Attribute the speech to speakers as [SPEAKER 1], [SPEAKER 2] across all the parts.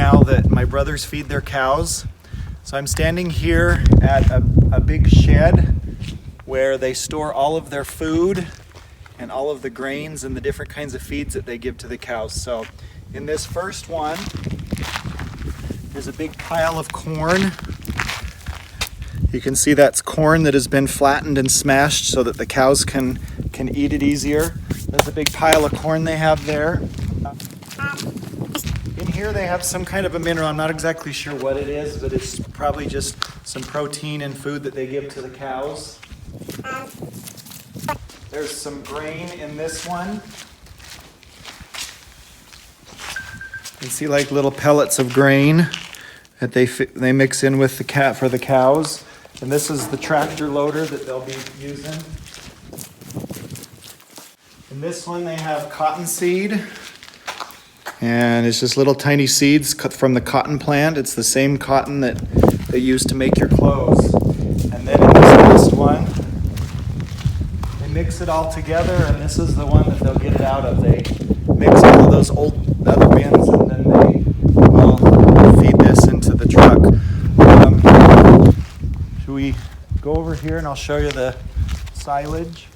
[SPEAKER 1] now that my brothers feed their cows. So I'm standing here at a big shed where they store all of their food and all of the grains and the different kinds of feeds that they give to the cows. So in this first one, there's a big pile of corn. You can see that's corn that has been flattened and smashed so that the cows can eat it easier. There's a big pile of corn they have there. In here they have some kind of a mineral. I'm not exactly sure what it is, but it's probably just some protein and food that they give to the cows. There's some grain in this one. You can see like little pellets of grain that they mix in with the cat for the cows. And this is the tractor loader that they'll be using. In this one they have cottonseed. And it's just little tiny seeds cut from the cotton plant. It's the same cotton that they use to make your clothes. And then in this last one, they mix it all together, and this is the one that they'll get it out of. They mix all of those old other bins, and then they will feed this into the truck. Should we go over here and I'll show you the silage?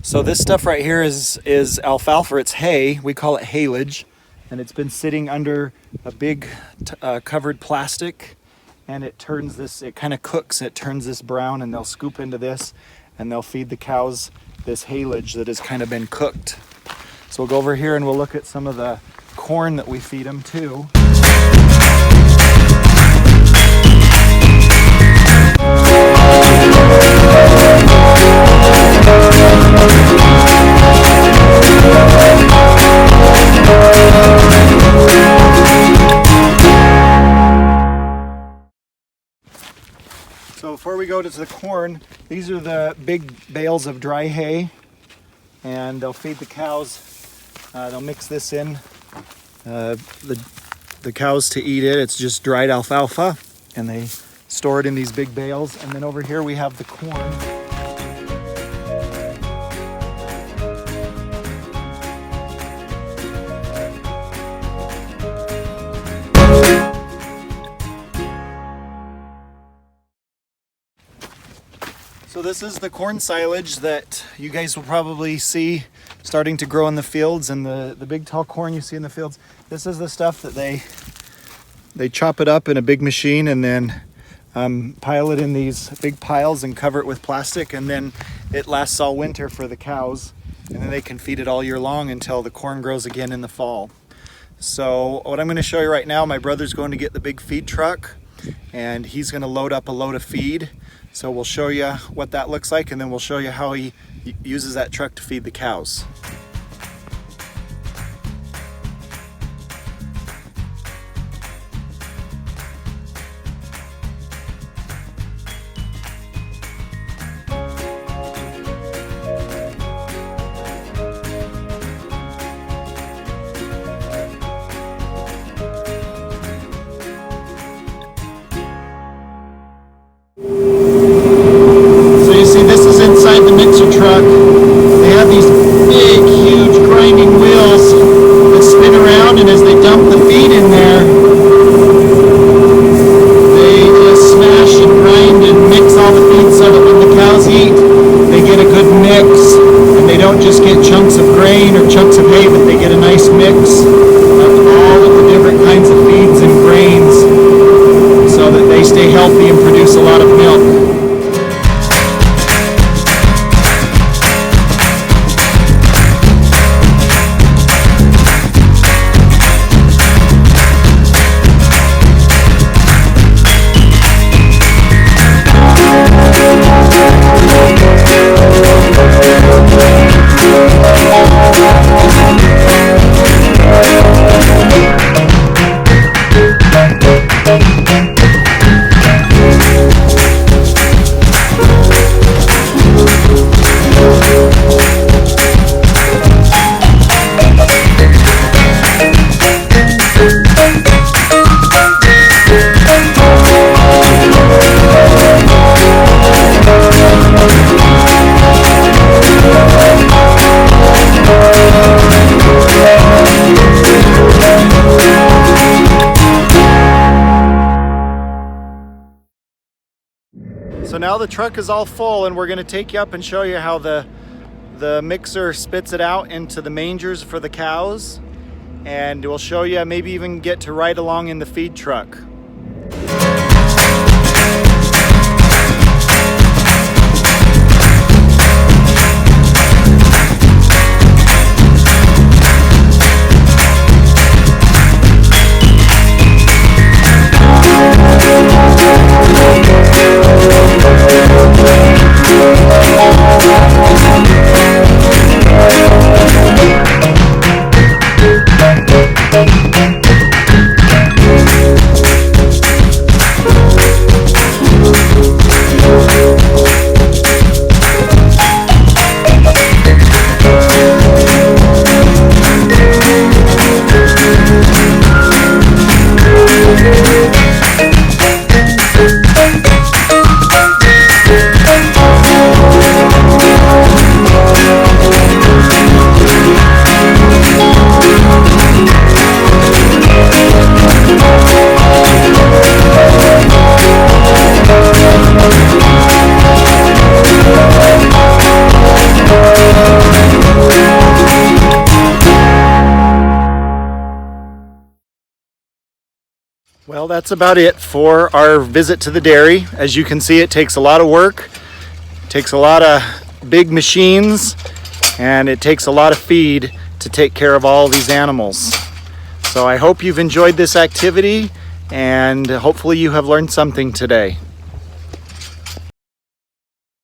[SPEAKER 1] So this stuff right here is alfalfa. It's hay. We call it haylage, and it's been sitting under a big covered plastic, and it turns this. It kind of cooks. It turns this brown, and they'll scoop into this, and they'll feed the cows this haylage that has kind of been cooked. So we'll go over here and we'll look at some of the corn that we feed them too. So before we go to the corn, these are the big bales of dry hay, and they'll feed the cows. They'll mix this in, the cows to eat it. It's just dried alfalfa, and they store it in these big bales. And then over here we have the corn. So this is the corn silage that you guys will probably see starting to grow in the fields, and the big tall corn you see in the fields. This is the stuff that they chop it up in a big machine and then pile it in these big piles and cover it with plastic, and then it lasts all winter for the cows, and then they can feed it all year long until the corn grows again in the fall. So what I'm going to show you right now, my brother's going to get the big feed truck, and he's going to load up a load of feed. So we'll show you what that looks like, and then we'll show you how he uses that truck to feed the cows. Inside the mixer truck, they have these big, huge grinding wheels that spin around, and as they dump the feed in there, they just smash and grind and mix all the feed so that when the cows eat, they get a good mix, and they don't just get chunks of grain or chunks of hay, but they get a nice mix of all of the different kinds of feeds and grains so that they stay healthy and produce a lot of milk. now the truck is all full, and we're going to take you up and show you how the mixer spits it out into the mangers for the cows, and we'll show you, maybe even get to ride along in the feed truck. Well, that's about it for our visit to the dairy. As you can see, it takes a lot of work, it takes a lot of big machines, and it takes a lot of feed to take care of all these animals. So I hope you've enjoyed this activity, and hopefully you have learned something today.